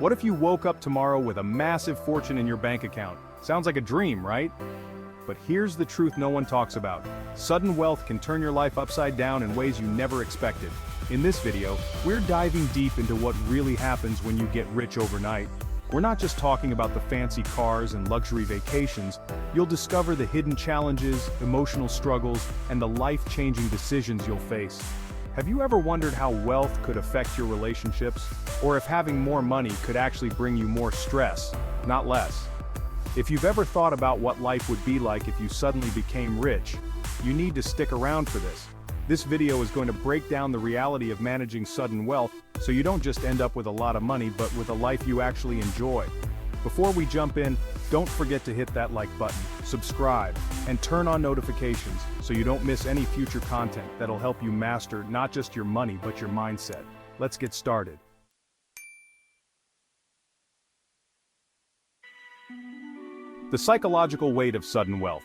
What if you woke up tomorrow with a massive fortune in your bank account? Sounds like a dream, right? But here's the truth no one talks about. Sudden wealth can turn your life upside down in ways you never expected. In this video, we're diving deep into what really happens when you get rich overnight. We're not just talking about the fancy cars and luxury vacations. You'll discover the hidden challenges, emotional struggles, and the life-changing decisions you'll face. Have you ever wondered how wealth could affect your relationships? Or if having more money could actually bring you more stress, not less? If you've ever thought about what life would be like if you suddenly became rich, you need to stick around for this. This video is going to break down the reality of managing sudden wealth, so you don't just end up with a lot of money but with a life you actually enjoy. Before we jump in, don't forget to hit that like button, subscribe, and turn on notifications so you don't miss any future content that'll help you master not just your money but your mindset. Let's get started. The psychological weight of sudden wealth.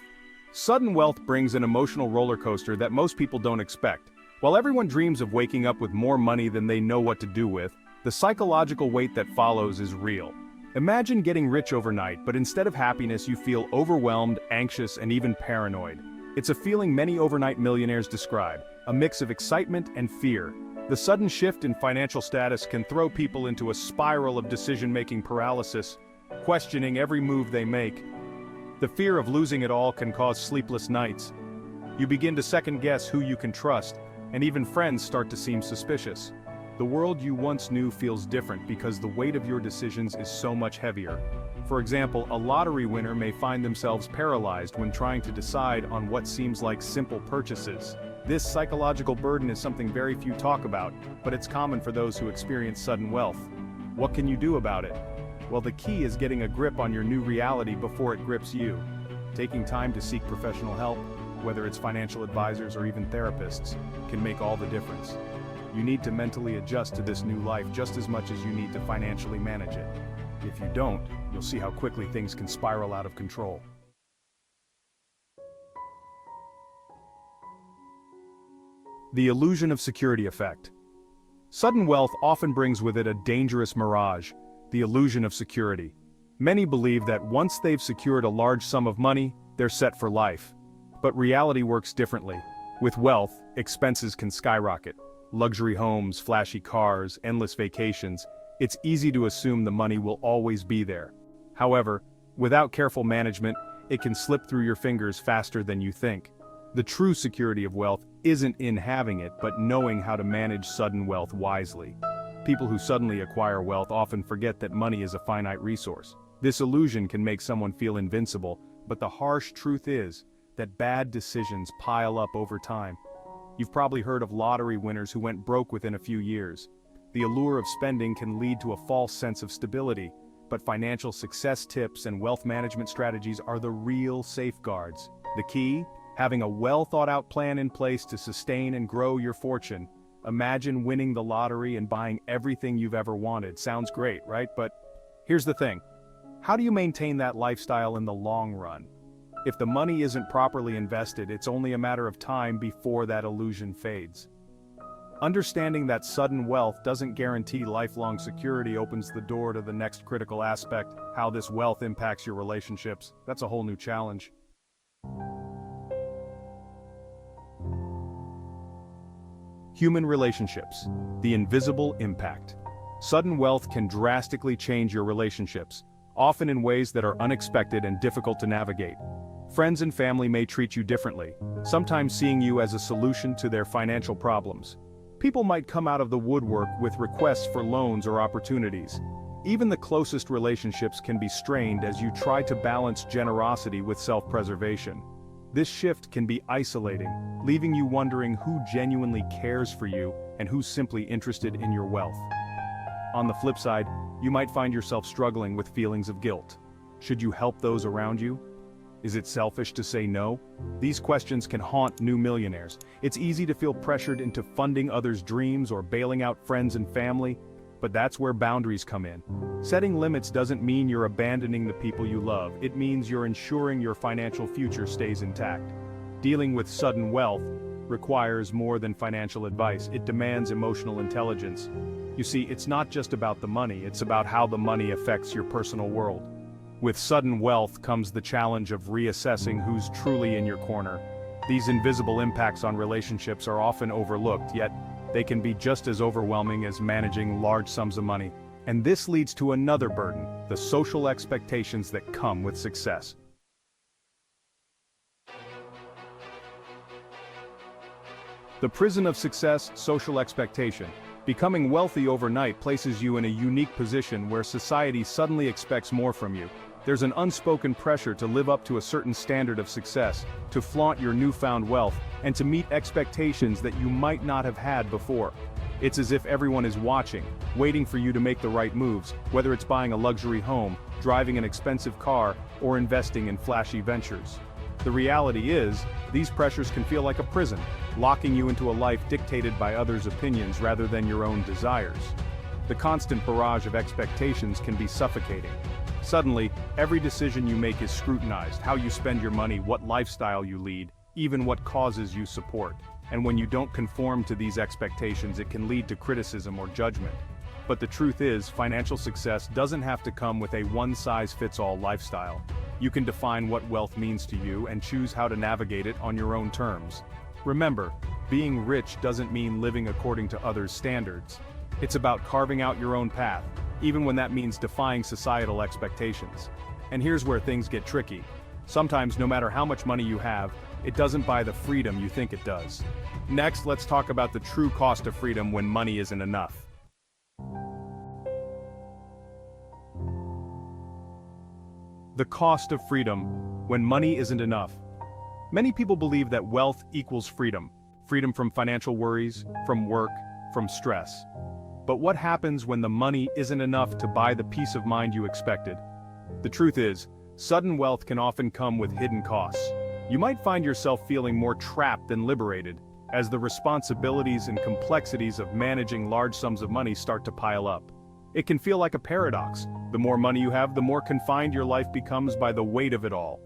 Sudden wealth brings an emotional roller coaster that most people don't expect. While everyone dreams of waking up with more money than they know what to do with, the psychological weight that follows is real. Imagine getting rich overnight, but instead of happiness you feel overwhelmed, anxious, and even paranoid. It's a feeling many overnight millionaires describe, a mix of excitement and fear. The sudden shift in financial status can throw people into a spiral of decision-making paralysis, questioning every move they make. The fear of losing it all can cause sleepless nights. You begin to second-guess who you can trust, and even friends start to seem suspicious. The world you once knew feels different because the weight of your decisions is so much heavier. For example, a lottery winner may find themselves paralyzed when trying to decide on what seems like simple purchases. This psychological burden is something very few talk about, but it's common for those who experience sudden wealth. What can you do about it? Well, the key is getting a grip on your new reality before it grips you. Taking time to seek professional help, whether it's financial advisors or even therapists, can make all the difference. You need to mentally adjust to this new life just as much as you need to financially manage it. If you don't, you'll see how quickly things can spiral out of control. The illusion of security effect. Sudden wealth often brings with it a dangerous mirage, the illusion of security. Many believe that once they've secured a large sum of money, they're set for life. But reality works differently. With wealth, expenses can skyrocket. Luxury homes, flashy cars, endless vacations. It's easy to assume the money will always be there. However, without careful management, it can slip through your fingers faster than you think. The true security of wealth isn't in having it, but knowing how to manage sudden wealth wisely. People who suddenly acquire wealth often forget that money is a finite resource. This illusion can make someone feel invincible, but the harsh truth is that bad decisions pile up over time. You've probably heard of lottery winners who went broke within a few years. The allure of spending can lead to a false sense of stability, but financial success tips and wealth management strategies are the real safeguards. The key? Having a well-thought-out plan in place to sustain and grow your fortune. Imagine winning the lottery and buying everything you've ever wanted. Sounds great, right? But here's the thing. How do you maintain that lifestyle in the long run? If the money isn't properly invested, it's only a matter of time before that illusion fades. Understanding that sudden wealth doesn't guarantee lifelong security opens the door to the next critical aspect, how this wealth impacts your relationships. That's a whole new challenge. Human relationships, the invisible impact. Sudden wealth can drastically change your relationships, often in ways that are unexpected and difficult to navigate. Friends and family may treat you differently, sometimes seeing you as a solution to their financial problems. People might come out of the woodwork with requests for loans or opportunities. Even the closest relationships can be strained as you try to balance generosity with self-preservation. This shift can be isolating, leaving you wondering who genuinely cares for you and who's simply interested in your wealth. On the flip side, you might find yourself struggling with feelings of guilt. Should you help those around you? Is it selfish to say no? These questions can haunt new millionaires. It's easy to feel pressured into funding others' dreams or bailing out friends and family, but that's where boundaries come in. Setting limits doesn't mean you're abandoning the people you love. It means you're ensuring your financial future stays intact. Dealing with sudden wealth requires more than financial advice. It demands emotional intelligence. You see, it's not just about the money, it's about how the money affects your personal world. With sudden wealth comes the challenge of reassessing who's truly in your corner. These invisible impacts on relationships are often overlooked, yet they can be just as overwhelming as managing large sums of money. And this leads to another burden, the social expectations that come with success. The prison of success, social expectation. Becoming wealthy overnight places you in a unique position where society suddenly expects more from you. There's an unspoken pressure to live up to a certain standard of success, to flaunt your newfound wealth, and to meet expectations that you might not have had before. It's as if everyone is watching, waiting for you to make the right moves, whether it's buying a luxury home, driving an expensive car, or investing in flashy ventures. The reality is, these pressures can feel like a prison, locking you into a life dictated by others' opinions rather than your own desires. The constant barrage of expectations can be suffocating. Suddenly, every decision you make is scrutinized: how you spend your money, what lifestyle you lead, even what causes you support. And when you don't conform to these expectations, it can lead to criticism or judgment. But the truth is, financial success doesn't have to come with a one-size-fits-all lifestyle. You can define what wealth means to you and choose how to navigate it on your own terms. Remember, being rich doesn't mean living according to others' standards. It's about carving out your own path, even when that means defying societal expectations. And here's where things get tricky. Sometimes, no matter how much money you have, it doesn't buy the freedom you think it does. Next, let's talk about the true cost of freedom when money isn't enough. The cost of freedom when money isn't enough. Many people believe that wealth equals freedom. Freedom from financial worries, from work, from stress. But what happens when the money isn't enough to buy the peace of mind you expected? The truth is, sudden wealth can often come with hidden costs. You might find yourself feeling more trapped than liberated, as the responsibilities and complexities of managing large sums of money start to pile up. It can feel like a paradox. The more money you have, the more confined your life becomes by the weight of it all.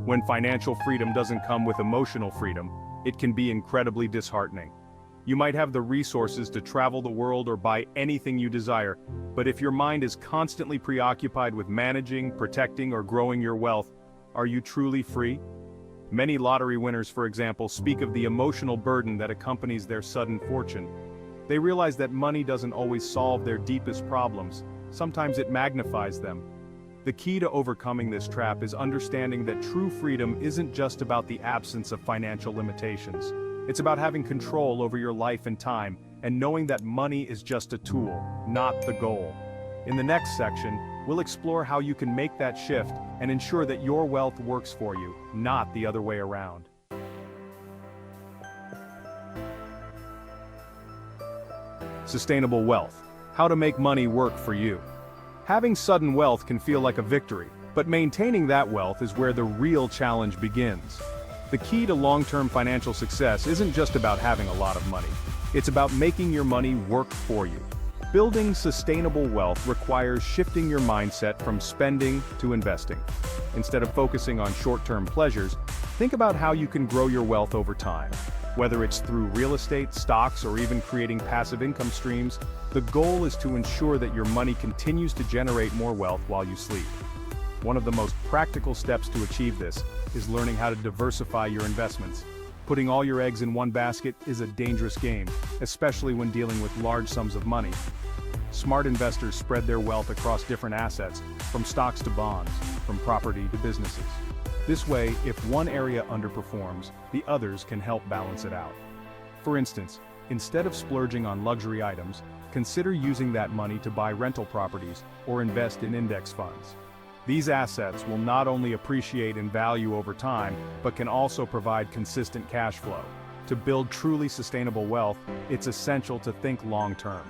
When financial freedom doesn't come with emotional freedom, it can be incredibly disheartening. You might have the resources to travel the world or buy anything you desire, but if your mind is constantly preoccupied with managing, protecting, or growing your wealth, are you truly free? Many lottery winners, for example, speak of the emotional burden that accompanies their sudden fortune. They realize that money doesn't always solve their deepest problems. Sometimes it magnifies them. The key to overcoming this trap is understanding that true freedom isn't just about the absence of financial limitations. It's about having control over your life and time, and knowing that money is just a tool, not the goal. In the next section, we'll explore how you can make that shift and ensure that your wealth works for you, not the other way around. Sustainable wealth. How to make money work for you. Having sudden wealth can feel like a victory, but maintaining that wealth is where the real challenge begins. The key to long-term financial success isn't just about having a lot of money. It's about making your money work for you. Building sustainable wealth requires shifting your mindset from spending to investing. Instead of focusing on short-term pleasures, think about how you can grow your wealth over time. Whether it's through real estate, stocks, or even creating passive income streams, the goal is to ensure that your money continues to generate more wealth while you sleep. One of the most practical steps to achieve this is learning how to diversify your investments. Putting all your eggs in one basket is a dangerous game, especially when dealing with large sums of money. Smart investors spread their wealth across different assets, from stocks to bonds, from property to businesses. This way, if one area underperforms, the others can help balance it out. For instance, instead of splurging on luxury items, consider using that money to buy rental properties or invest in index funds. These assets will not only appreciate in value over time, but can also provide consistent cash flow. To build truly sustainable wealth, it's essential to think long-term.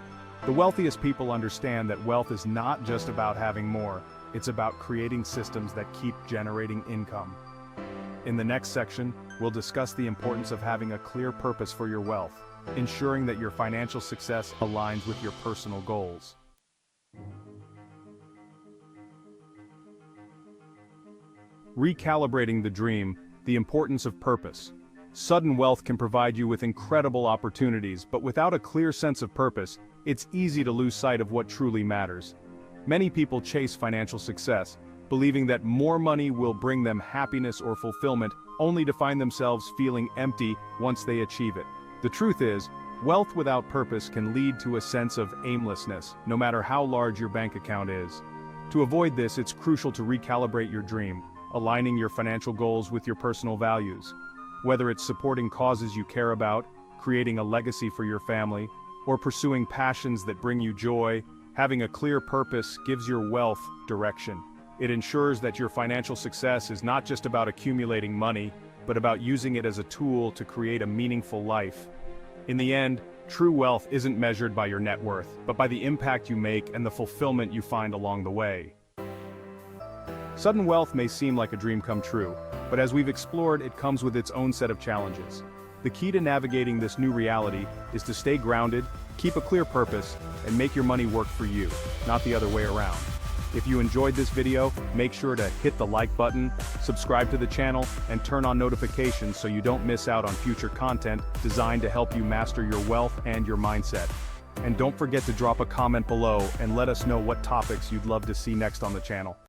The wealthiest people understand that wealth is not just about having more, it's about creating systems that keep generating income. In the next section, we'll discuss the importance of having a clear purpose for your wealth, ensuring that your financial success aligns with your personal goals. Recalibrating the dream, the importance of purpose. Sudden wealth can provide you with incredible opportunities, but without a clear sense of purpose, it's easy to lose sight of what truly matters. Many people chase financial success, believing that more money will bring them happiness or fulfillment, only to find themselves feeling empty once they achieve it. The truth is, wealth without purpose can lead to a sense of aimlessness, no matter how large your bank account is. To avoid this, it's crucial to recalibrate your dream, aligning your financial goals with your personal values. Whether it's supporting causes you care about, creating a legacy for your family, or pursuing passions that bring you joy, having a clear purpose gives your wealth direction. It ensures that your financial success is not just about accumulating money, but about using it as a tool to create a meaningful life. In the end, true wealth isn't measured by your net worth, but by the impact you make and the fulfillment you find along the way. Sudden wealth may seem like a dream come true, but as we've explored, it comes with its own set of challenges. The key to navigating this new reality is to stay grounded, keep a clear purpose, and make your money work for you, not the other way around. If you enjoyed this video, make sure to hit the like button, subscribe to the channel, and turn on notifications so you don't miss out on future content designed to help you master your wealth and your mindset. And don't forget to drop a comment below and let us know what topics you'd love to see next on the channel.